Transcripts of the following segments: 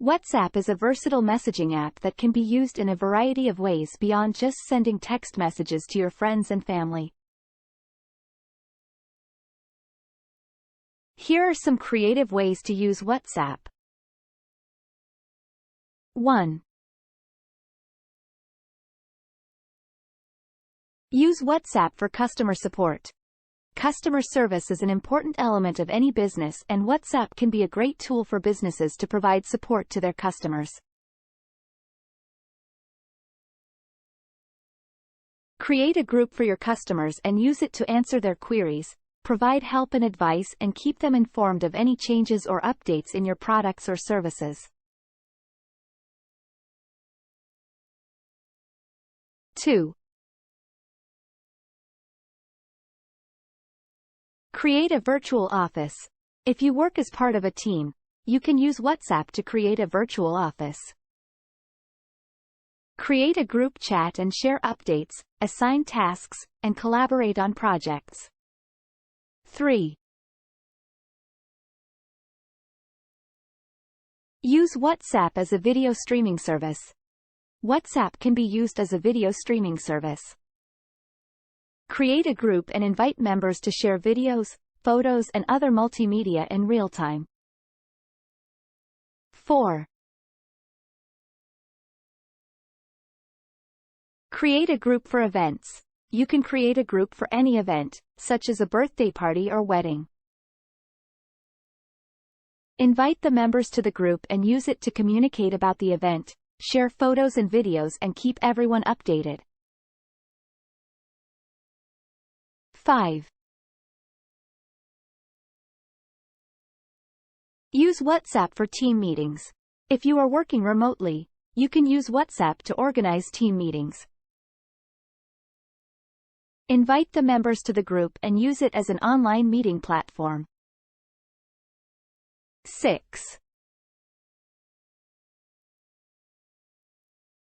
WhatsApp is a versatile messaging app that can be used in a variety of ways beyond just sending text messages to your friends and family. Here are some creative ways to use WhatsApp. 1. Use WhatsApp for customer support. Customer service is an important element of any business, and WhatsApp can be a great tool for businesses to provide support to their customers. Create a group for your customers and use it to answer their queries, provide help and advice, and keep them informed of any changes or updates in your products or services. 2. Create a virtual office. If you work as part of a team, you can use WhatsApp to create a virtual office. Create a group chat and share updates, assign tasks, and collaborate on projects. 3. Use WhatsApp as a video streaming service. WhatsApp can be used as a video streaming service. Create a group and invite members to share videos, photos, and other multimedia in real time. 4. Create a group for events. You can create a group for any event, such as a birthday party or wedding. Invite the members to the group and use it to communicate about the event, share photos and videos, and keep everyone updated. 5. Use WhatsApp for team meetings. If you are working remotely, you can use WhatsApp to organize team meetings. Invite the members to the group and use it as an online meeting platform. 6.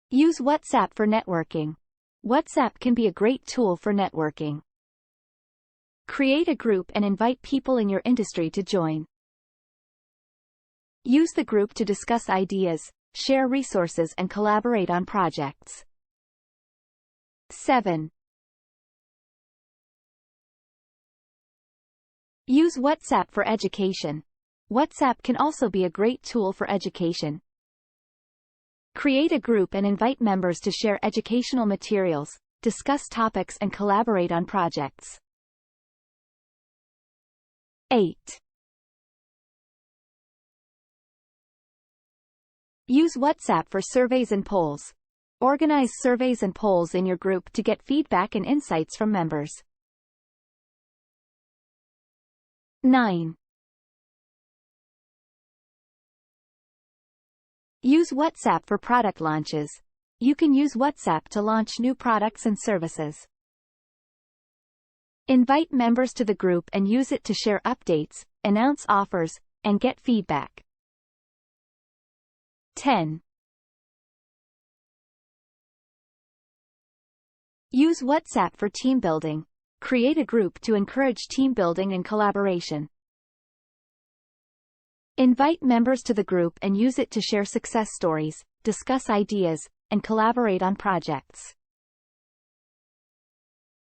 Use WhatsApp for networking. WhatsApp can be a great tool for networking. Create a group and invite people in your industry to join. Use the group to discuss ideas, share resources, and collaborate on projects. 7. Use WhatsApp for education. WhatsApp can also be a great tool for education. Create a group and invite members to share educational materials, discuss topics, and collaborate on projects. 8. Use WhatsApp for surveys and polls. Organize surveys and polls in your group to get feedback and insights from members. 9. Use WhatsApp for product launches. You can use WhatsApp to launch new products and services. Invite members to the group and use it to share updates, announce offers, and get feedback. 10. Use WhatsApp for team building. Create a group to encourage team building and collaboration. Invite members to the group and use it to share success stories, discuss ideas, and collaborate on projects.